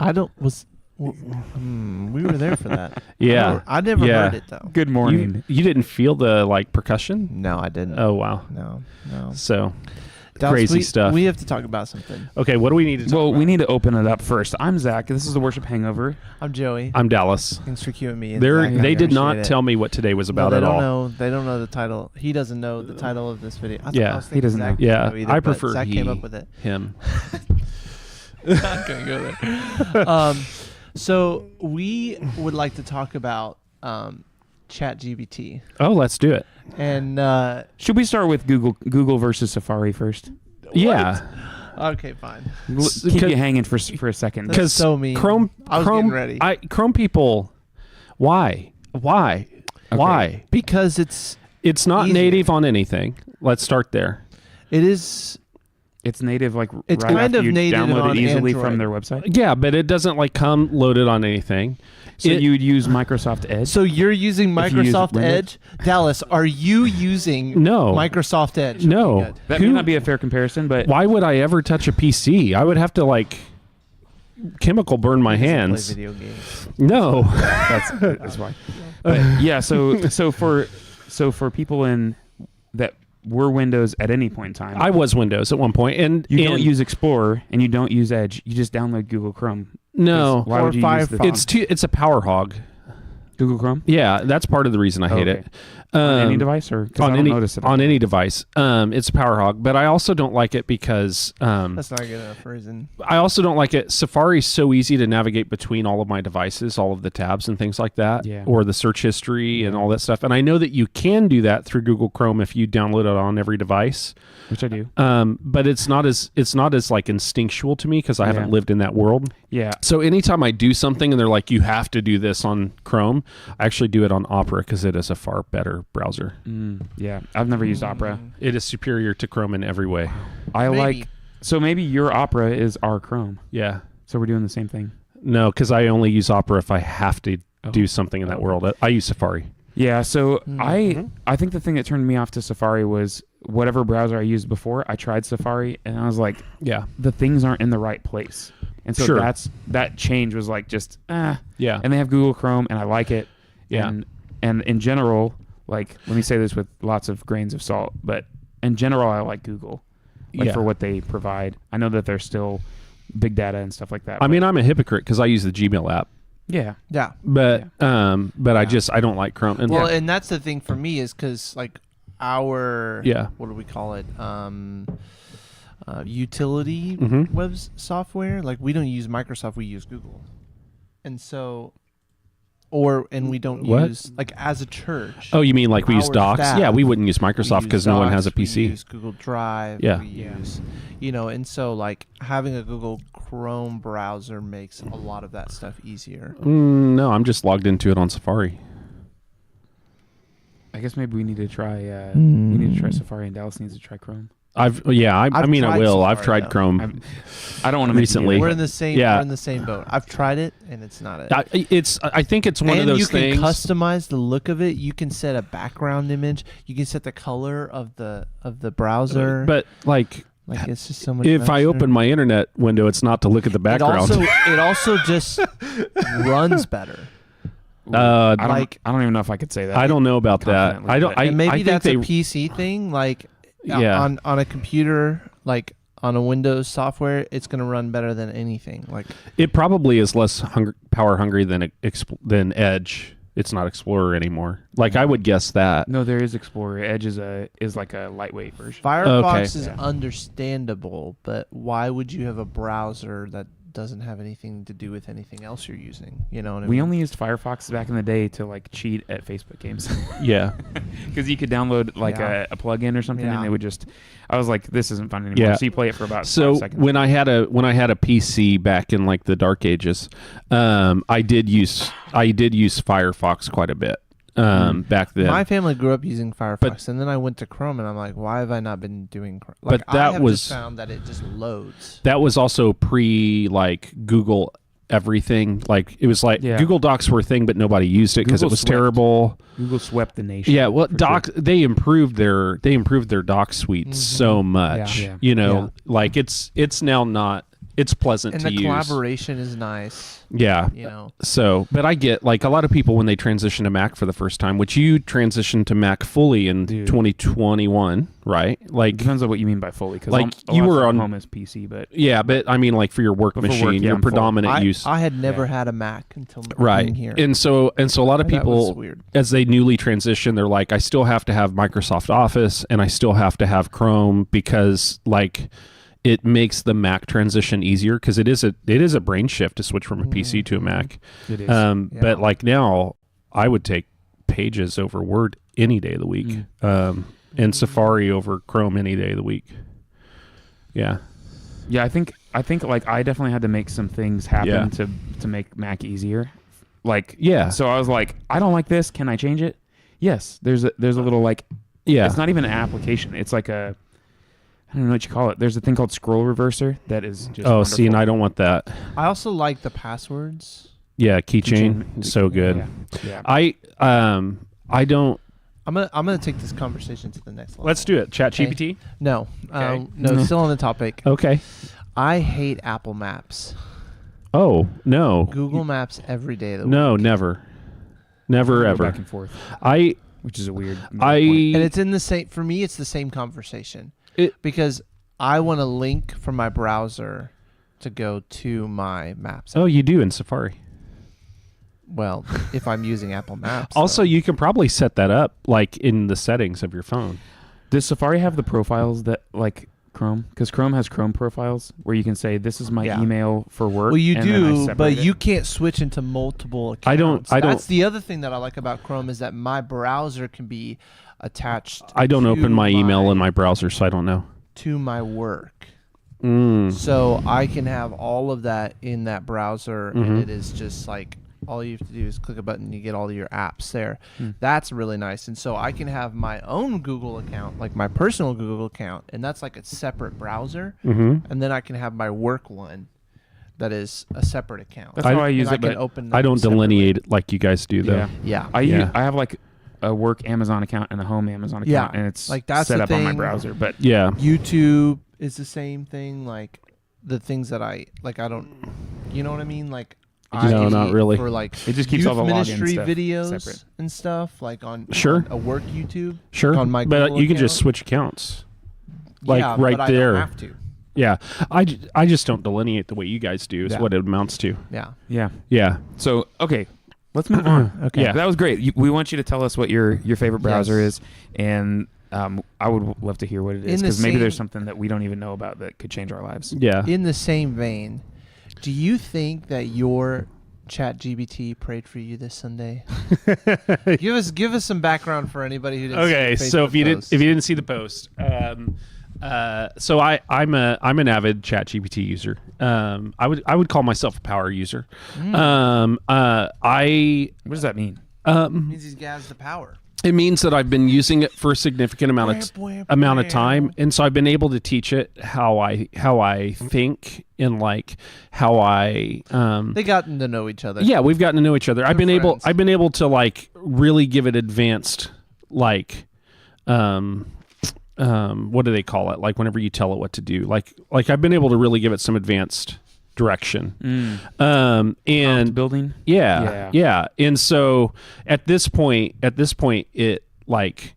I don't was. We were there for that. Yeah. I never heard it though. Good morning. You didn't feel the percussion? No, I didn't. Oh wow. No. So Dallas, crazy stuff. We have to talk about something. Okay, what do we need to talk about? We need to open it up first. I'm Zach. This is the Worship Hangover. I'm Joey. I'm Dallas. Thanks for queuing me. They did not tell me what today was about at all. They don't know the title. He doesn't know the title of this video. He doesn't know. Yeah, either, I prefer Zach came up with it. him. Not gonna go there. So we would like to talk about ChatGPT. Oh, let's do it. And Should we start with Google versus Safari first? Yeah. okay, fine. Keep you hanging for a second. That's so mean. Chrome, I was getting ready. Chrome people, why? Why? Because it's not easier. native on anything. Let's start there. It is. It's native, It's right kind after of you native download on it easily Android. from their website. Yeah, but it doesn't come loaded on anything. So you would use Microsoft Edge. So you're using If you use Microsoft Windows? Edge, Dallas? Are you using No. Microsoft Edge? No. Okay, good. That may not be a fair comparison, but Why would I ever touch a PC? I would have to chemical burn my He doesn't hands. Play video games. No. that's why. But yeah, so for people that were Windows at any point in time, I was Windows at one point, and you don't use Explorer and you don't use Edge. You just download Google Chrome. no. Why Or would you use the Firefox. It's a power hog. Google Chrome Yeah, that's part of the reason I hate Okay. it. on any device, or 'cause I on don't any notice it on any device. It's a power hog, but I also don't like it because That's not good enough reason. I also don't like it. Safari's so easy to navigate between all of my devices, all of the tabs and things like that, Yeah. or the search history and all that stuff. And I know that you can do that through Google Chrome if you download it on every device. which I do. But it's not as instinctual to me because I haven't Yeah. lived in that world. Yeah, So anytime I do something and they're like, you have to do this on Chrome, I actually do it on Opera because it is a far better browser. yeah. I've never used Opera. It is superior to Chrome in every way. I Maybe. So maybe your Opera is our Chrome. Yeah. So we're doing the same thing. No, because I only use Opera if I have to do something in that Oh. world. I use Safari. Yeah, so Mhm. I think the thing that turned me off to Safari was whatever browser I used before. I tried Safari and I was like, Yeah. the things aren't in the right place, and so Sure. that change was like just Yeah. And they have Google Chrome, and I like it. Yeah. And in general, let me say this with lots of grains of salt, but in general, I like Google, Yeah. for what they provide. I know that there's still big data and stuff like that. I mean, I'm a hypocrite because I use the Gmail app, yeah, Yeah. but I don't like Chrome. And Well, and that's the thing for me is because our Yeah. what do we call it? Utility Mhm. web software. We don't use Microsoft, we use Google, and so, and we don't What? use as a church. oh, you mean we use our Docs? staff, Yeah, we wouldn't use we Microsoft use because no one has a Docs, We PC. use Google Drive. Yeah. We use, and so having a Google Chrome browser makes a lot of that stuff easier. No, I'm just logged into it on Safari. I guess maybe we need to try. We need to try Safari, and Dallas needs to try Chrome. I I've will. tried I've Safari, tried though. Chrome. I don't want to Recently. We're in the same. Yeah. We're in the same boat. I've tried it, and it's not it. I think it's one and of those you things. can customize the look of it. You can set a background image. You can set the color of the browser. But it's just so much. if I nicer. open my internet window, it's not to look at the background. it also just runs better. Uh, I don't even know if I could say that. I don't know about that. Confidently, I don't. but- I, And maybe I think that's they, a PC thing. Yeah. on a computer, on a Windows software, it's going to run better than anything. It probably is less power hungry than Edge. It's not Explorer anymore. I would guess that. No, there is Explorer. Edge is like a lightweight version. Firefox Okay. is Yeah. understandable, but why would you have a browser that doesn't have anything to do with anything else you're using? You know what I mean? We only used Firefox back in the day to cheat at Facebook games Yeah. because you could download Yeah. a plugin or something, Yeah. and it would just. I was like, this isn't fun anymore. Yeah. So you play it for about So 5 seconds. when I had a PC back in the dark ages, I did use Firefox quite a bit back then. My family grew up using Firefox, But- and then I went to Chrome, and I'm like, why have I not been doing Chrome? But I that have was- just found that it just loads. That was also pre Google everything. It was Yeah. Google Docs were a thing, but nobody used it because it Google was swept. terrible. Google swept the nation. Yeah, well, for Docs sure. they improved their Doc suite so much. Yeah. It's now not. it's pleasant And to the use. collaboration is nice. Yeah. You know. So, but I get like a lot of people when they transition to Mac for the first time, which you transitioned to Mac fully in Dude. 2021, right? Like, Depends on what you mean by fully, because Like, you were on- home as PC, but yeah, but I mean, like for your work But for machine, work, yeah, your I'm full. predominant use. I had never Yeah. had a Mac until Right. being here. And so a lot of That was people, weird. as they newly transition, they're like, I still have to have Microsoft Office and I still have to have Chrome because like it makes the Mac transition easier because it is a brain shift to switch from a PC to a Mac. it is. Yeah. But like now, I would take Pages over Word any day of the week, and Safari over Chrome any day of the week. Yeah. Yeah, I think like I definitely had to make some things happen Yeah. to make Mac easier. Like, Yeah. So I was like, I don't like this. Can I change it? Yes. There's a little like, Yeah. it's not even an application. It's like a, I don't know what you call it. There's a thing called Scroll Reverser that is just Oh, see, and wonderful. I don't want that. I also like the passwords. Yeah, keychain, so good. Yeah. I don't. I'm gonna take this conversation to the next level. Let's do it. Chat GPT. No, Okay. no, still on the topic. Okay. I hate Apple Maps. Oh no. Google Maps every day of the week. No, never, never Go ever. back and forth, I which is a weird. point. And it's in the same. For me, it's the same conversation. It- Because I want a link from my browser to go to my Maps. Oh, you do in Safari. Well, if I'm using Apple Maps. Also, though. you can probably set that up like in the settings of your phone. Does Safari have the profiles that like Chrome? Because Chrome has Chrome profiles where you can say this is my Yeah. email for work. Well, you and then I do, separate but it. you can't switch into multiple accounts. I don't- That's the other thing that I like about Chrome is that my browser can be attached. I don't to open my email in my browser, so I don't know. to my work. Mm. So I can have all of that in that browser, Mhm. and it is just like all you have to do is click a button, and you get all of your apps there. That's really nice. And so I can have my own Google account, like my personal Google account, and that's like a separate browser. Mm-hmm. And then I can have my work one, that is a separate account. That's how I use And it, I can but open. I them don't separately. delineate it like you guys do, though. yeah. Yeah, Yeah. I have like a work Amazon account and a home Amazon Yeah. account, and it's Like, that's set the up on my thing. browser. But Yeah. YouTube is the same thing. Like the things that I like, I don't. You know what I mean? Like. No, not really. For like It just keeps youth all the login ministry stuff videos separate. and stuff, like on Sure. on a work YouTube. Sure. On my but Google you can just account. switch accounts. Like, yeah, right but there. I don't have to. Yeah. I just don't delineate the way you guys do is Yeah. what it amounts to. Yeah. yeah. Yeah. So okay, let's move on. Okay. Yeah. That was great. We want you to tell us what your favorite browser Yes. is, and I would love to hear what it is In the because maybe there's same- something that we don't even know about that could change our lives. Yeah. In the same vein, do you think that your ChatGPT prayed for you this Sunday? give us some background for anybody who didn't. Okay, see the so if you Facebook didn't post. see the post, so I'm an avid ChatGPT user. I would call myself a power user. I What does that mean? It means he's got the power. it means that I've been using it for a significant amount of time, and so I've been able to teach it how I think and like how I They gotten to know each other. yeah, we've gotten to know each other. I've been friends. able to like really give it advanced like what do they call it? Like whenever you tell it what to do. Like I've been able to really give it some advanced direction. And Prompt building. yeah. And so at this point it like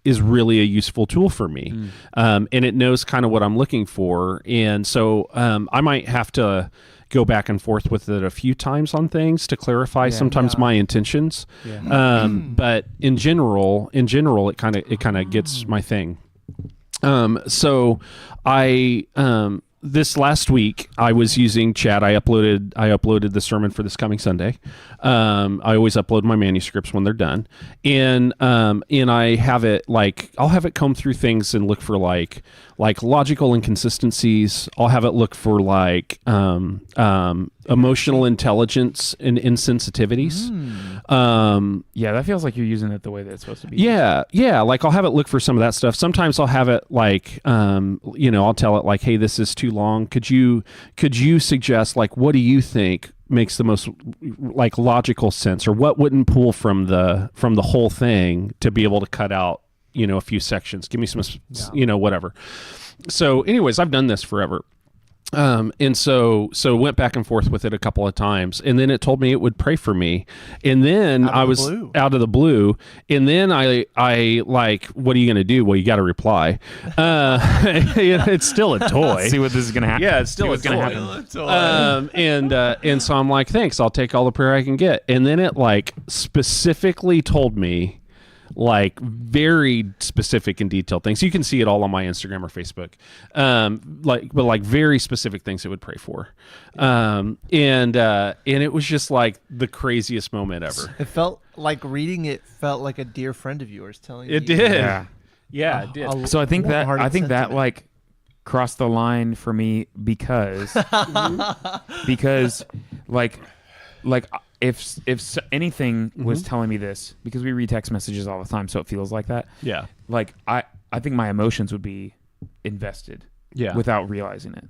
is really a useful tool for me. And it knows kind of what I'm looking for. And so I might have to go back and forth with it a few times on things to clarify sometimes my intentions. Yeah. But in general, it kind of gets my thing. So I this last week I was using Chat. I uploaded the sermon for this coming Sunday. I always upload my manuscripts when they're done, and I have it I'll have it comb through things and look for like logical inconsistencies. I'll have it look for emotional intelligence and insensitivities. Yeah, that feels like you're using it the way that it's supposed to be. Yeah. Like I'll have it look for some of that stuff. Sometimes I'll have it I'll tell it like, hey, this is too long. Could you suggest like, what do you think makes the most like logical sense, or what wouldn't pull from the whole thing to be able to cut out, a few sections. Give me some, whatever. So anyways, I've done this forever. And so went back and forth with it a couple of times, and then it told me it would pray for me, and then Out of I the was blue. out of the blue, and then I like, what are you gonna do? Well, you got to reply. It's still a toy. See what this is gonna happen. Yeah, it's See still what's a gonna toy. happen. And so I'm like, thanks, I'll take all the prayer I can get. And then it like specifically told me like very specific and detailed things. You can see it all on my Instagram or Facebook. But very specific things it would pray for. And it was just like the craziest moment ever. It felt like reading it felt like a dear friend of yours telling you. It did. Yeah. Yeah, it did. So I think that warm-hearted sentiment. like crossed the line for me because like if anything was telling me this, because we read text messages all the time, so it feels like that. Yeah. Like I think my emotions would be invested Yeah. without realizing it.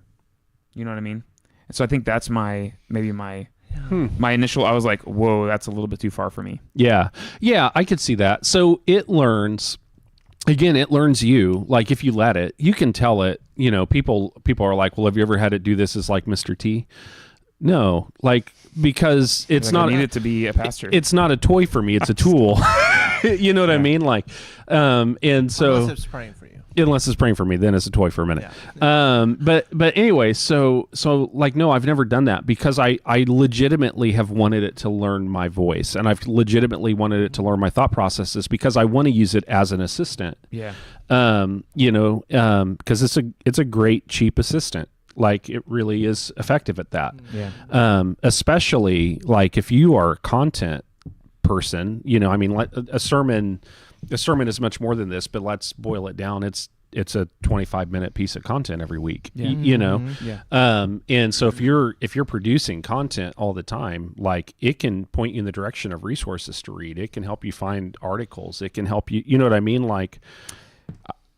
You know what I mean? So I think that's my initial. I was like, whoa, that's a little bit too far for me. Yeah. Yeah, I could see that. So it learns you, like if you let it, you can tell it, people are like, well, have you ever had it do this as like Mr. T? No, like, because it's Like, not, I need it to be a pastor. it's not a toy for me. It's a tool. You know what I mean? Like, and so Unless it's praying for you. unless it's praying for me, then it's a toy for a minute. Yeah. But anyway, so like, no, I've never done that because I legitimately have wanted it to learn my voice, and I've legitimately wanted it to learn my thought processes because I want to use it as an assistant. yeah. Because it's a great cheap assistant. Like it really is effective at that. Yeah. Especially like if you are a content person, I mean, like a sermon is much more than this, but let's boil it down. It's a 25-minute piece of content every week, Yeah. Yeah. Yeah. And so if you're producing content all the time, like it can point you in the direction of resources to read. It can help you find articles. It can help you, you know what I mean? Like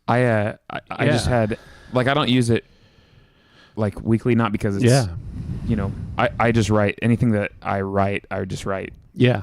I just had, like, I don't use it like weekly, not because it's, Yeah. I just write anything that I write. I just write yeah.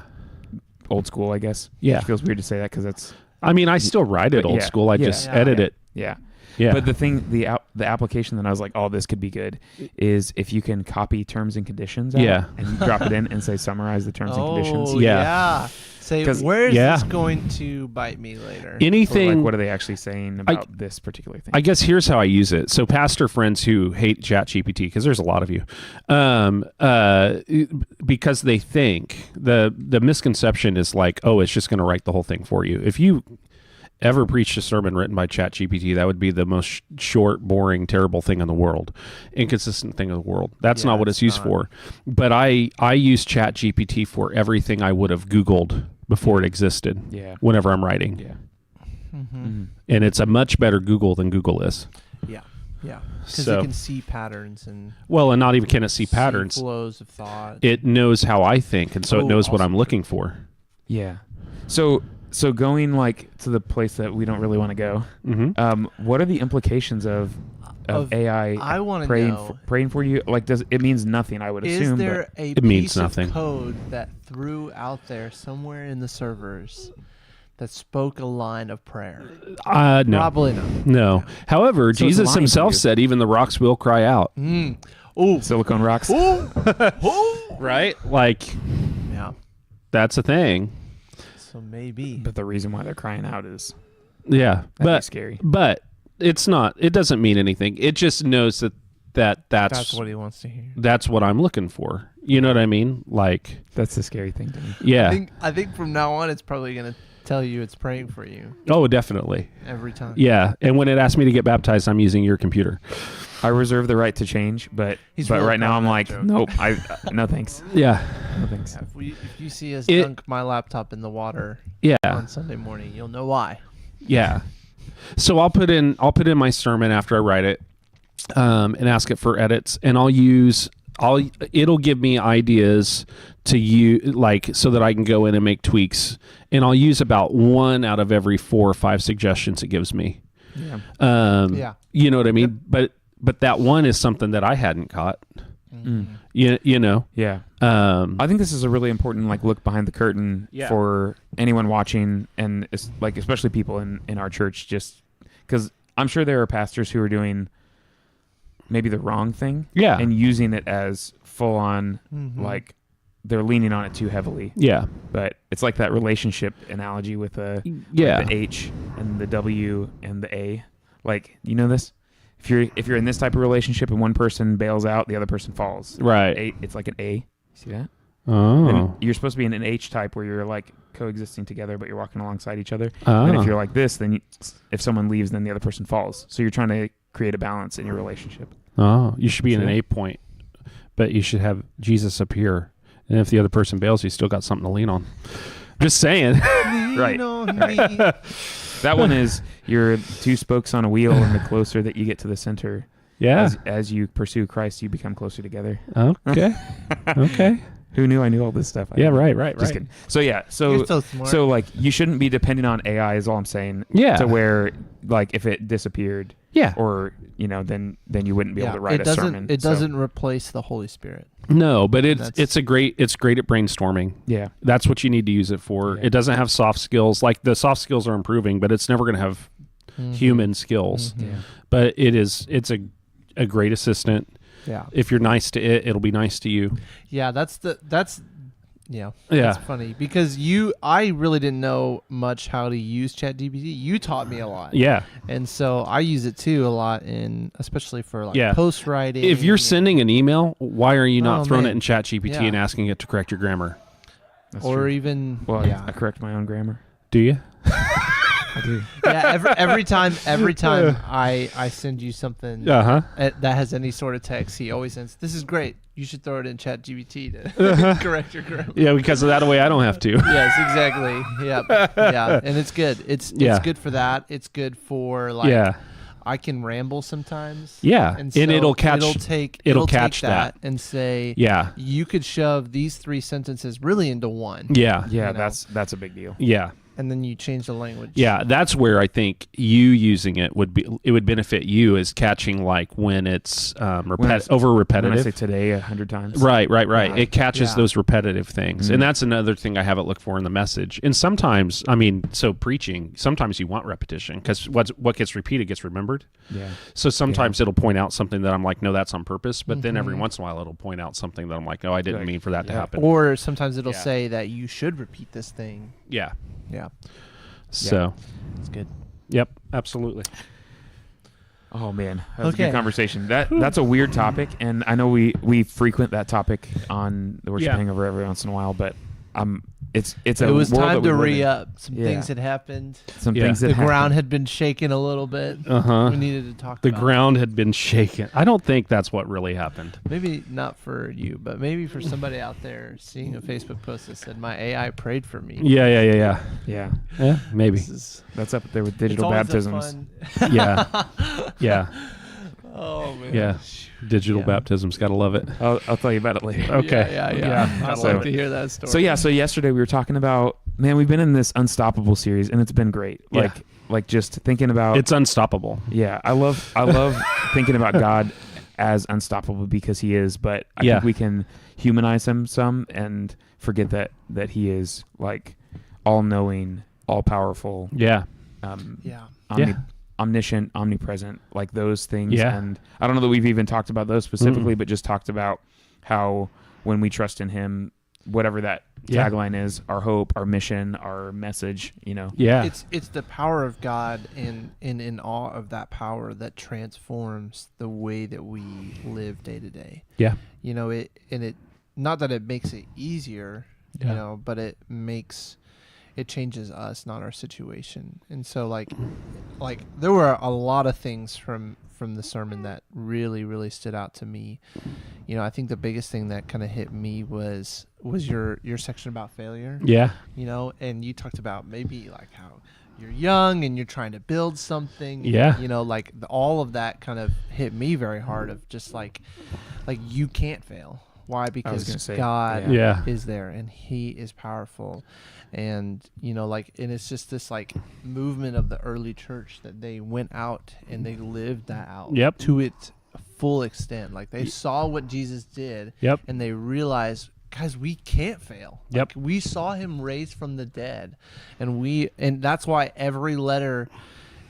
old school, I guess. Yeah. It feels weird to say that because that's, I mean, I still write it But old yeah. school. I Yeah. just Yeah. edit it. yeah. Yeah. But the thing, the application that I was like, oh, this could be good, is if you can copy terms and conditions out Yeah. and drop it in and say summarize the terms and conditions. Oh, Yeah. yeah. Say, 'Cause- where is Yeah. this going to bite me later? Or Anything. like, what are they actually saying about this particular thing? I guess here's how I use it. So pastor friends who hate ChatGPT, because there's a lot of you, because they think the misconception is like, oh, it's just going to write the whole thing for you. If you ever preached a sermon written by ChatGPT, that would be the most short, boring, terrible thing in the world, inconsistent thing in the world. That's Yeah, not what it's used not. for. But I use ChatGPT for everything I would have Googled before it existed. Yeah. Whenever I'm writing, Yeah. Mm-hmm. and it's a much better Google than Google is. Yeah. Because So- you can see patterns and Well, and not even can it see patterns. flows of thought. It knows how I think, and so it Oh, knows what awesome. I'm looking for. Yeah. So going like to the place that we don't really want to go. Mm-hmm. What are the implications of Of- AI I want to praying know. praying for you? Like, does it means nothing? I would Is assume. there a It means piece nothing. of code that threw out there somewhere in the servers that spoke a line of prayer? No, Probably not. no. However, it's Jesus lying to himself you. said, "Even the rocks will cry out." Oh, but Silicon rocks. Right? Like yeah. that's a thing. So maybe. But the reason why they're crying out is Yeah, that'd be but scary. it's not. It doesn't mean anything. It just knows that's That's what he wants to hear. that's what I'm looking for. You know what I mean? Like, That's the scary thing to me. yeah. I think from now on, it's probably going to tell you it's praying for you Oh, definitely. every time. Yeah. And when it asks me to get baptized, I'm using your computer. I reserve the right to change, but He's but really right now proud I'm of like, that joke. nope. No thanks. Yeah. No thanks. Yeah, if you see us It- dunk my laptop in the water Yeah. on Sunday morning, you'll know why. Yeah. So I'll put in my sermon after I write it, and ask it for edits, and it'll give me ideas to use, like, so that I can go in and make tweaks, and I'll use about one out of every 4 or 5 suggestions it gives me. Yeah. Yeah. You know what I mean? But that one is something that I hadn't caught. Mm. You know. Yeah. Um, I think this is a really important like look behind the curtain Yeah. for anyone watching, and like especially people in our church, just because I'm sure there are pastors who are doing maybe the wrong thing. Yeah. And using it as full on, Mhm. like they're leaning on it too heavily. Yeah. But it's like that relationship analogy with Yeah. like the H and the W and the A. Like, you know this? If you're in this type of relationship and one person bails out, the other person falls. Right. It's like an A. See that? Oh. And you're supposed to be in an H type where you're like coexisting together, but you're walking alongside each other. And if you're like this, then if someone leaves, then the other person falls. So you're trying to create a balance in your relationship. You should be in an See? 8 point, but you should have Jesus up here. And if the other person bails, you still got something to lean on. Just saying. Right. Lean on Right. me. That one is you're two spokes on a wheel, and the closer that you get to the center, Yeah. as you pursue Christ, you become closer together. Okay. Okay. Who knew I knew all this stuff? Yeah. Right. Right. Just Right. kidding. So yeah. You're so smart. So like you shouldn't be depending on AI is all I'm saying. Yeah. To where like if it disappeared Yeah. or then you wouldn't be able to write it a doesn't. sermon. It So, doesn't replace the Holy Spirit. No, but That's- it's great at brainstorming. yeah. That's what you need to use it for. Yeah. It doesn't have soft skills. Like the soft skills are improving, but it's never going to have Mhm. human skills. Mhm. Yeah. But it's a great assistant. Yeah. If you're nice to it, it'll be nice to you. Yeah. That's. Yeah. Yeah. That's funny because I really didn't know much how to use ChatGPT. You taught me a lot. Yeah. And so I use it too a lot especially for like Yeah. post writing. If you're sending an email, why are you not Oh, throwing man. it in ChatGPT Yeah. and asking it to correct your grammar? That's or true. even Well, yeah. I correct my own grammar. Do you? I do. Yeah, every time I send you something Uh-huh. that has any sort of text, he always sends, "This is great. You should throw it in ChatGPT to correct your grammar." Yeah, because of that way I don't have to. Yes, exactly. Yeah, and it's good. It's Yeah. good for that. It's good for like Yeah. I can ramble sometimes. Yeah. and, And it'll catch- it'll catch take that. and say, Yeah. you could shove these 3 sentences really into one. Yeah. Yeah, You know. that's a big deal. Yeah. And then you change the language. Yeah, that's where I think you using it would benefit you is catching like when it's over When I repetitive. say today 100 times. Right. Yeah. It catches Yeah. those repetitive things. Mhm. And that's another thing I have it look for in the message. And sometimes, so preaching, sometimes you want repetition because what gets repeated gets remembered. Yeah. So sometimes it'll point out something that I'm like, no, that's on purpose. But then every Mhm. once in a while it'll point out something that I'm like, oh, I didn't Like, mean for that to yeah. happen. Or sometimes it'll Yeah. say that you should repeat this thing. Yeah. Yeah, So, it's good. yep, absolutely. Oh man, that was a Okay. good conversation. That's a weird topic, and I know we frequent that topic on the worship Yeah. hangover every once in a while, but it's It a was world time that we to live re in. up. Some Yeah. things had happened. Some Yeah. things that The happen. ground had been shaking a little bit. Uh-huh. We needed to talk The about ground had been shaken. I don't think that's what really happened. it. Maybe not for you, but maybe for somebody out there seeing a Facebook post that said, "My AI prayed for me." Yeah. Yeah, Maybe. This is that's up there with it's digital always a baptisms. fun- Yeah. Oh man. Yeah. Digital Yeah. baptisms. Gotta love it. I'll tell you about it later. Okay. Yeah. Yeah. I'd So- like to hear that story. So yesterday we were talking about, man, we've been in this Unstoppable series, and it's been great. Yeah. Like just thinking about It's unstoppable. Yeah, I love thinking about God as unstoppable because he is, but I Yeah. think we can humanize him some and forget that he is like all knowing, all powerful, Yeah. yeah. Yeah. omniscient, omnipresent, like those things. Yeah. And I don't know that we've even talked about those specifically, Mm-mm. but just talked about how when we trust in him, whatever that Yeah. tagline is, our hope, our mission, our message, Yeah. It's the power of God and in awe of that power that transforms the way that we live day to day. Yeah. It not that it makes it easier, Yeah. but it changes us, not our situation. And so like there were a lot of things from the sermon that really, really stood out to me. I think the biggest thing that kind of hit me was your section about failure. Yeah. And you talked about maybe like how you're young and you're trying to build something. Yeah. All of that kind of hit me very hard of just like you can't fail. Why? gonna Because say, God Yeah. is there and he is powerful. And, and it's just this like movement of the early church that they went out and they lived that out Yep. to its full extent. Like they saw what Jesus did Yep. and they realized, guys, we can't fail. Yep. Like, we saw him raised from the dead, and that's why every letter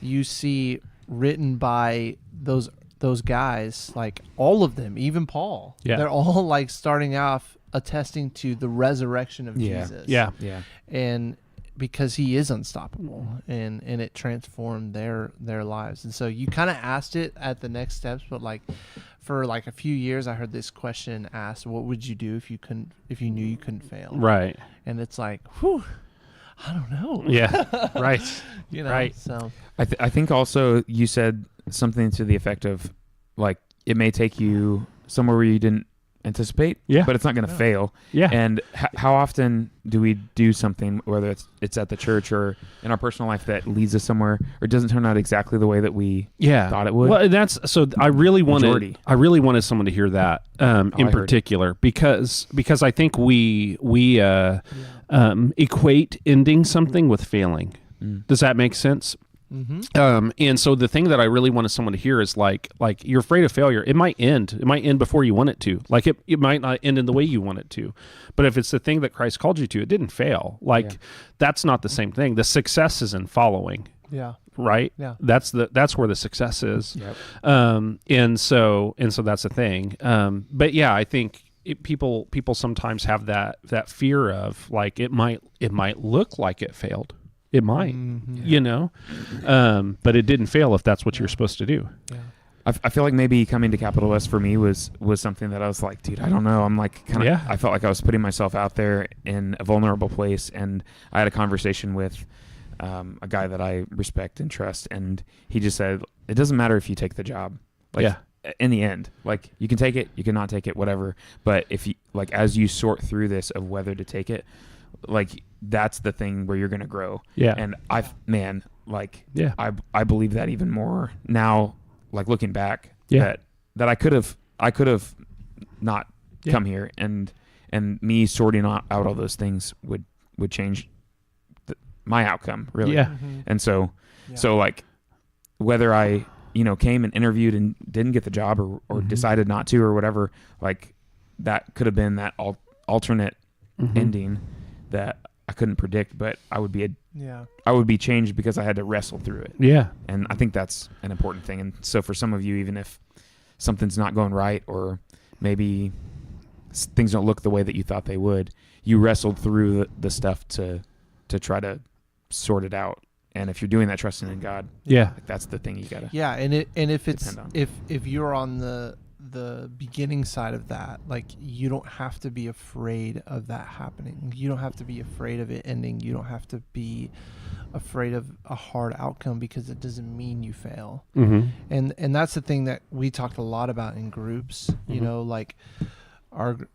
you see written by those those guys, like all of them, even Paul, Yeah. they're all like starting off attesting to the resurrection of Yeah. Jesus. Yeah. Yeah. And because he is unstoppable, and it transformed their lives. And so you kind of asked it at the next steps, but like for like a few years I heard this question asked, what would you do if you knew you couldn't fail? Right. And it's like, whew, I don't know. Yeah. Right. You know, Right. so I think also you said something to the effect of like it may take you somewhere where you didn't anticipate, Yeah. but it's not going to Yeah. fail. Yeah. And how often do we do something, whether it's at the church or in our personal life, that leads us somewhere or doesn't turn out exactly the way that we Yeah, thought it would? Well, that's so. I really Majority. wanted someone to hear that in I heard. particular because I think we equate ending something with failing. Mm. Does that make sense? mm-hmm. And so the thing that I really wanted someone to hear is like you're afraid of failure. It might end. It might end before you want it to. Like it might not end in the way you want it to. But if it's the thing that Christ called you to, it didn't fail. Like Yeah. that's not the same thing. The success is in following. Yeah. Right. Yeah. That's where the success is. Yep. And so that's the thing. But yeah, I think people sometimes have that fear of like it might look like it failed. It might, Mhm. you know, but it didn't fail if that's what you're supposed to do. Yeah. I feel like maybe coming to Capital West for me was something that I was like, dude, I don't know. I'm like kind of, Yeah. I felt like I was putting myself out there in a vulnerable place. And I had a conversation with a guy that I respect and trust. And he just said, it doesn't matter if you take the job. Like, Yeah. in the end, like you can take it, you can not take it, whatever. But if you, like, as you sort through this of whether to take it, like that's the thing where you're going to grow. Yeah. And I believe that even more now, like looking back, Yeah. that I could have not Yeah. come here, and me sorting out all those things would change my outcome, really. Yeah. Mhm. And so Yeah. like whether I came and interviewed and didn't get the job or Mhm. decided not to or whatever, like that could have been that alternate Mhm. ending that I couldn't predict, but I would be changed because I had to wrestle through it. Yeah. And I think that's an important thing. And so for some of you, even if something's not going right or maybe things don't look the way that you thought they would, you wrestled through the stuff to try to sort it out. And if you're doing that, trusting in God, Yeah. like that's the thing you gotta. Yeah, and if it's Depend on. if you're on the beginning side of that, like you don't have to be afraid of that happening. You don't have to be afraid of it ending. You don't have to be afraid of a hard outcome because it doesn't mean you fail. Mm-hmm. And that's the thing that we talked a lot about in groups. You Mhm. know, like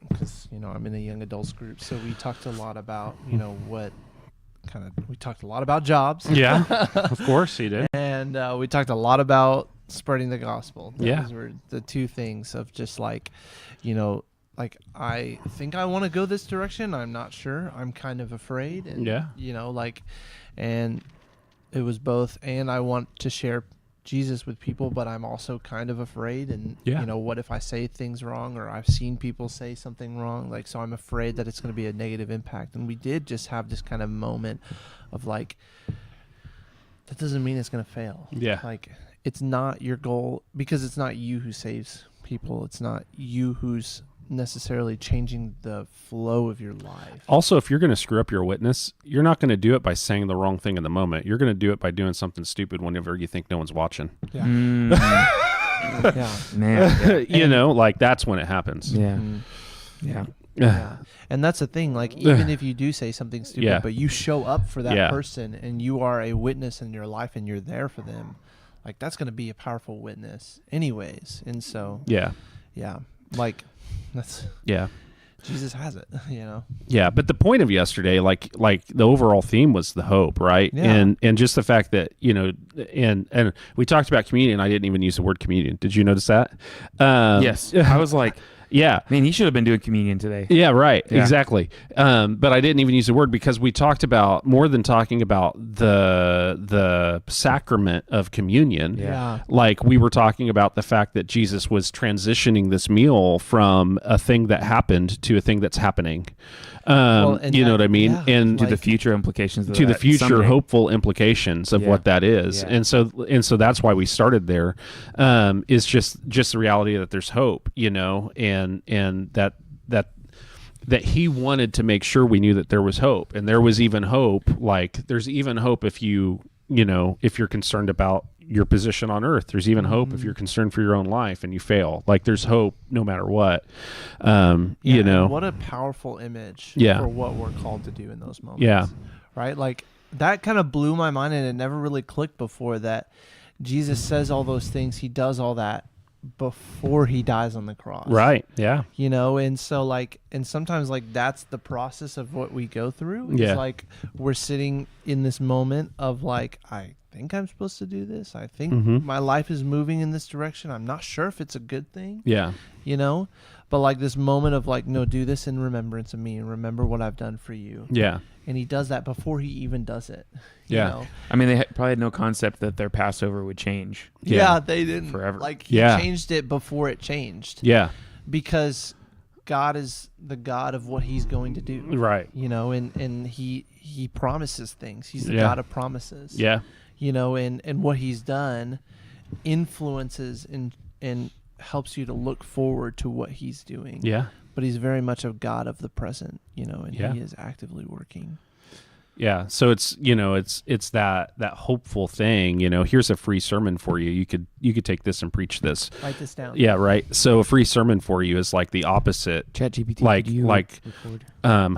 because I'm in a young adults group, so we talked a lot about we talked a lot about jobs. Yeah. Of course he did. And we talked a lot about spreading the gospel. Yeah. Those were the two things of just like, like I think I want to go this direction. I'm not sure. I'm kind of afraid. And, Yeah. and it was both. And I want to share Jesus with people, but I'm also kind of afraid. And, Yeah. what if I say things wrong or I've seen people say something wrong? Like, so I'm afraid that it's going to be a negative impact. And we did just have this kind of moment of like, that doesn't mean it's going to fail. Yeah. Like, it's not your goal because it's not you who saves people. It's not you who's necessarily changing the flow of your life. Also, if you're going to screw up your witness, you're not going to do it by saying the wrong thing in the moment. You're going to do it by doing something stupid whenever you think no one's watching. Yeah. Yeah. Man. Yeah. Like that's when it happens. Yeah. Mhm. Yeah. Yeah. And that's the thing, like even if you do say something stupid, Yeah. but you show up for that Yeah. person and you are a witness in your life and you're there for them, like that's going to be a powerful witness anyways. And so, Yeah. yeah, like that's Yeah. Jesus has it, Yeah, but the point of yesterday, like the overall theme was the hope, right? Yeah. And just the fact that and we talked about communion. I didn't even use the word communion. Did you notice that? Yes. I was like, Yeah. man, he should have been doing communion today. Yeah, right. Yeah. Exactly. But I didn't even use the word because we talked about more than talking about the sacrament of communion. Yeah. Like we were talking about the fact that Jesus was transitioning this meal from a thing that happened to a thing that's happening. and you know what I mean? yeah, And To the like- future implications of to the that future someday. hopeful implications of Yeah. what that is. Yeah. And so that's why we started there. Is just the reality that there's hope, you know, and that he wanted to make sure we knew that there was hope, and there was even hope. Like there's even hope if you know, if you're concerned about your position on earth, there's even hope if you're concerned for your own life and you fail. Like there's hope no matter what. Yeah, You and know, what a powerful image Yeah. for what we're called to do in those moments. Yeah. Right? Like that kind of blew my mind, and it never really clicked before that Jesus says all those things, he does all that before he dies on the cross. right. Yeah. You know, and so like, and sometimes like that's the process of what we go through. Yeah. It's like we're sitting in this moment of like, I think I'm supposed to do this. I think Mhm. my life is moving in this direction. I'm not sure if it's a good thing, Yeah. you know, but like this moment of like, no, do this in remembrance of me and remember what I've done for you. Yeah. And he does that before he even does it. You Yeah. know? I mean, they probably had no concept that their Passover would change. Yeah. They didn't. Forever. Like he Yeah. changed it before it changed. Yeah. Because God is the God of what he's going to do. Right. You know, and he promises things. He's the Yeah. God of promises. Yeah. You know, and what he's done influences and helps you to look forward to what he's doing. Yeah. But he's very much a God of the present, you know, and Yeah. he is actively working. Yeah. So it's, you know, it's that hopeful thing, you know. Here's a free sermon for you. You could take this and preach this. Write this down. Yeah, right. So a free sermon for you is like the opposite. ChatGPT, Like- could you like- record?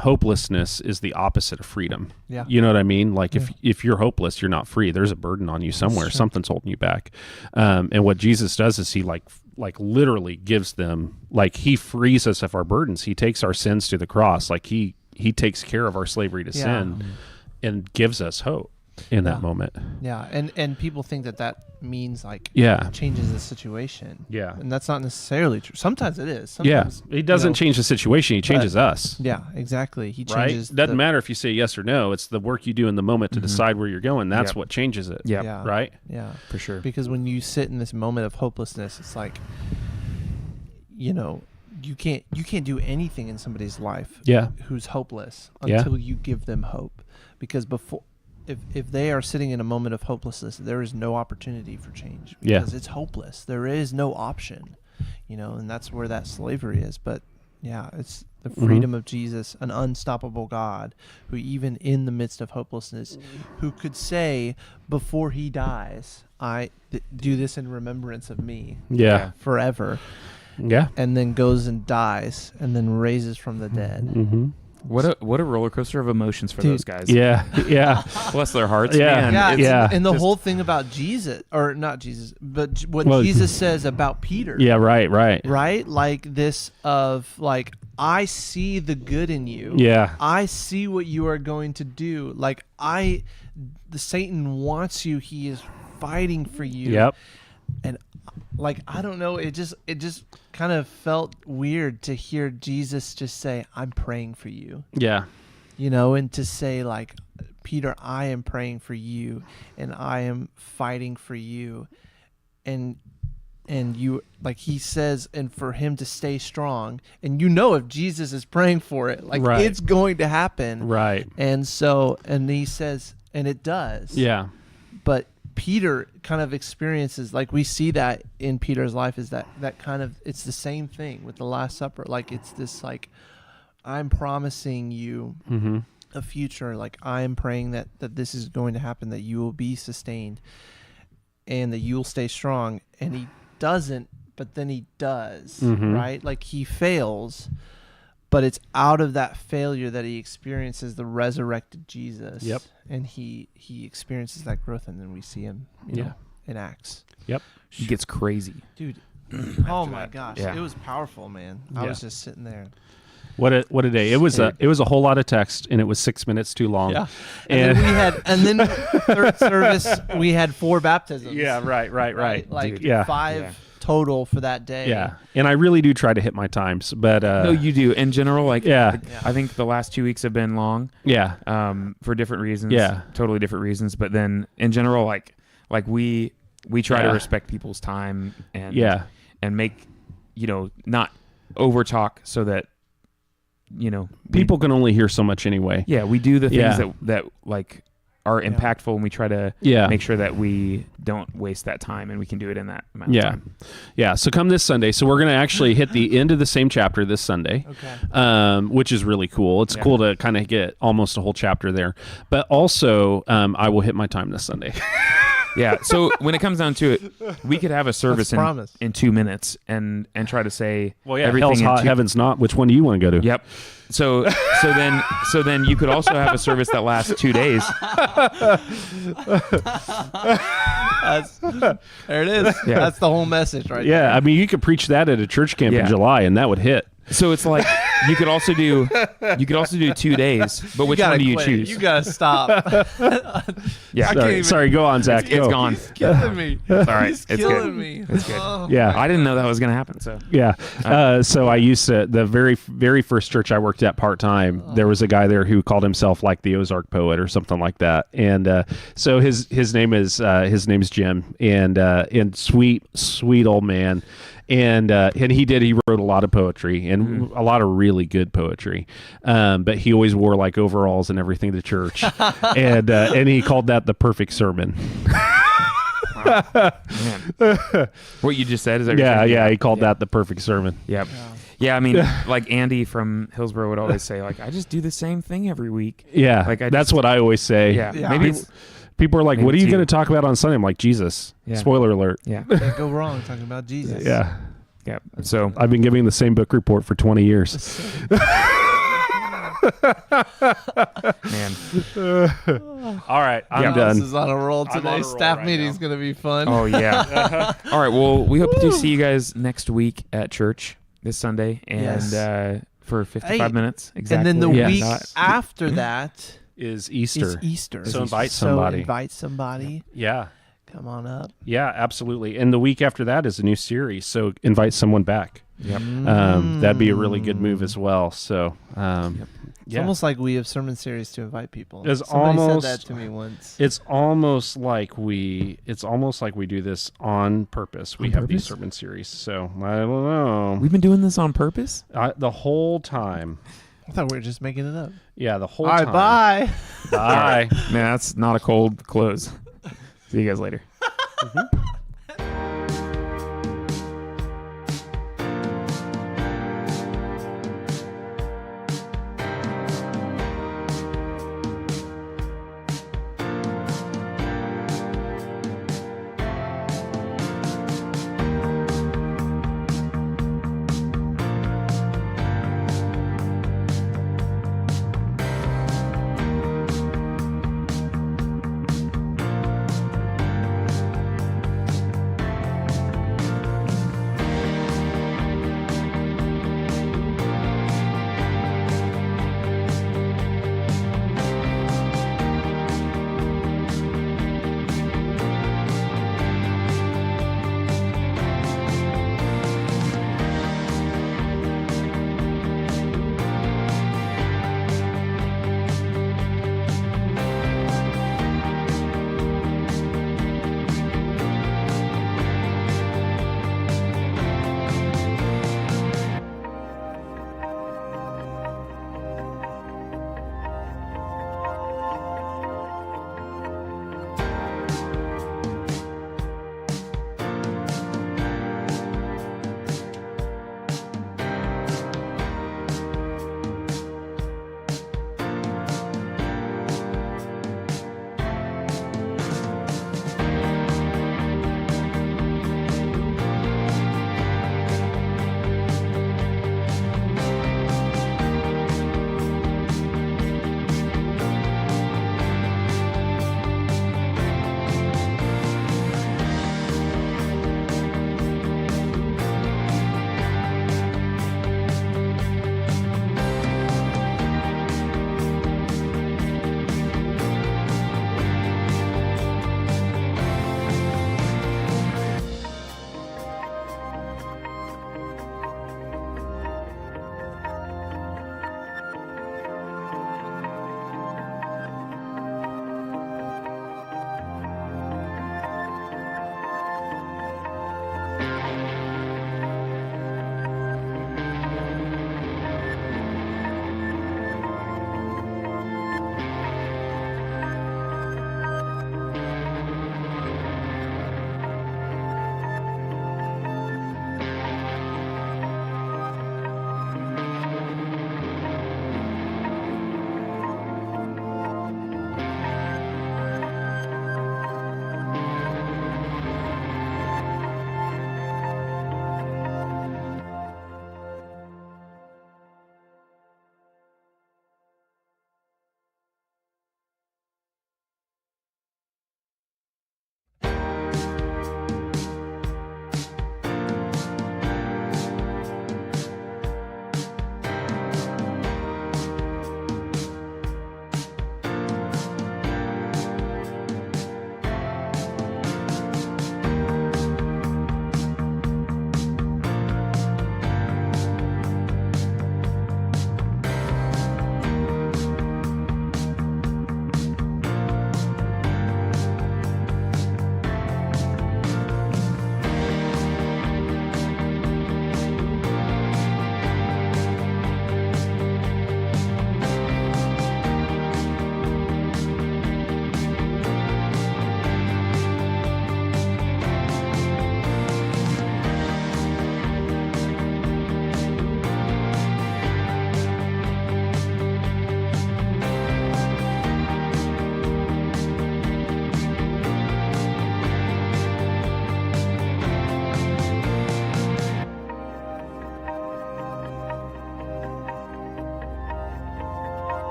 Hopelessness is the opposite of freedom. Yeah. You know what I mean? Like Yeah. if you're hopeless, you're not free. There's a burden on you somewhere. true. Something's holding you back. And what Jesus does is he like literally gives them, like he frees us of our burdens. He takes our sins to the cross. Like he takes care of our slavery to Yeah. sin and gives us hope in that Yeah. moment. Yeah. And people think that means like Yeah. changes the situation. Yeah. And that's not necessarily true. Sometimes it is. Yeah. Sometimes, He doesn't you know, change the situation. He changes us. Yeah, exactly. He Right? changes. Doesn't matter if you say yes or no. It's the work you do in the moment to Mhm. decide where you're going. That's Yep. what changes it. Yeah, Yeah. Right? Yeah. for sure. Because when you sit in this moment of hopelessness, it's like, you know, you can't do anything in somebody's life Yeah. who's hopeless Yeah. until you give them hope. Because before, if they are sitting in a moment of hopelessness, there is no opportunity for change. Yeah. Because it's hopeless. There is no option, you know, and that's where that slavery is. But yeah, it's the Mhm. freedom of Jesus, an unstoppable God who, even in the midst of hopelessness, who could say before he dies, do this in remembrance of me Yeah. forever, Yeah. and then goes and dies and then raises from the dead. Mm-hmm. What a roller coaster of emotions for Dude. those guys. Yeah. Yeah. Bless their hearts. Yeah. Man, Yeah, it's- Yeah. and the just- whole thing about Jesus, or not Jesus, but what Well, Jesus says about Peter. Yeah. Right. Right. Right? Like this of like, I see the good in you. Yeah. I see what you are going to do. Like the Satan wants you. He is fighting for you. Yep. And like, I don't know, it just kind of felt weird to hear Jesus just say, I'm praying for you, Yeah. you know, and to say like, Peter, I am praying for you and I am fighting for you. And you, like he says, and for him to stay strong, and you know, if Jesus is praying for it, like Right. it's going to happen. Right. And so, and he says, and it does. Yeah. But Peter kind of experiences, like we see that in Peter's life, is that kind of, it's the same thing with the Last Supper. Like it's this like, I'm promising you Mm-hmm. a future. Like I am praying that this is going to happen, that you will be sustained and that you'll stay strong. And he doesn't, but then he does, Mhm. right? Like he fails, but it's out of that failure that he experiences the resurrected Jesus. Yep. And he experiences that growth, and then we see him, you know, in Acts. He gets crazy. Dude, oh my that. gosh, Yeah. it was powerful, man. I Yeah. was just sitting there. What a day. It was a whole lot of text, and it was 6 minutes too long. Yeah. And, And then third service, we had 4 baptisms. yeah. Right. Like Dude. Yeah. 5 Yeah. total for that day. Yeah. And I really do try to hit my times, but No, you do. In general, like Yeah. I think the last 2 weeks have been long, yeah. for different reasons. Yeah. Totally different reasons. But then in general, like we try Yeah. to respect people's time and Yeah. and make, not over talk so that People can only hear so much anyway. Yeah, we do the things Yeah. that like are impactful, and we try to Yeah. make sure that we don't waste that time, and we can do it in that amount of time. Yeah. So come this Sunday. So we're going to actually hit the end of the same chapter this Sunday, Okay. which is really cool. It's Yeah. cool to kind of get almost a whole chapter there. But also, I will hit my time this Sunday. Yeah. So when it comes down to it, we could have a service promise. in 2 minutes and try to say Hell's everything in hot, heaven's not. Which one do you want to go to? Yep. So then you could also have a service that lasts 2 days. There it is. Yeah. That's the whole message right Yeah, there. I mean, you could preach that at a church camp in Yeah. July, and that would hit. So it's like you could also do 2 days, but which one do you choose? You gotta stop. Yeah. I can't even- Sorry, go on, Zach. It's go. gone. Killing me. It's all right. He's It's killing good. me. It's good. Oh. Yeah. I didn't know that was going to happen. So Yeah. So I used to, the very first church I worked at part time, there was a guy there who called himself like the Ozark Poet or something like that. And so his name is Jim, and sweet old man. And he wrote a lot of poetry and a lot of really good poetry. But he always wore like overalls and everything to church. And he called that the perfect sermon. man, what you just said is that what you're saying? Yeah. He called that the perfect sermon. Yep. Yeah, I mean, like Andy from Hillsborough would always say, like, I just do the same thing every week. Yeah. Like, that's what I always say. Yeah, Yeah. maybe it's, People are like, Maybe what are you it's going you. to talk about on Sunday? I'm like, Jesus. Yeah. Spoiler alert. yeah, Can't go wrong talking about Jesus. Yeah. yeah. So I've been giving the same book report for 20 years. man, All right. I'm Yeah. This done. is on a roll I'm on today. a roll Staff right meeting's now. gonna be fun. oh yeah. All right. Well, we hope to see you guys next week at church this Sunday, and Yes. for 55 Hey, minutes exactly. And then the Yeah. week Not- after that Is is Easter. Easter. So invite So somebody. invite somebody. Yeah. Come on up. Yeah, absolutely. And the week after that is a new series. So invite someone back. Yep. That'd be a really good move as well. So, It's almost like we have sermon series to invite people. It's Somebody almost- said that to me once. It's almost like we do this on purpose. We On have these purpose? sermon series. So I don't know. We've been doing this on purpose. The whole time. I thought we were just making it up. Yeah, the whole All right, time. bye. Bye. Man, that's not a cold close. See you guys later.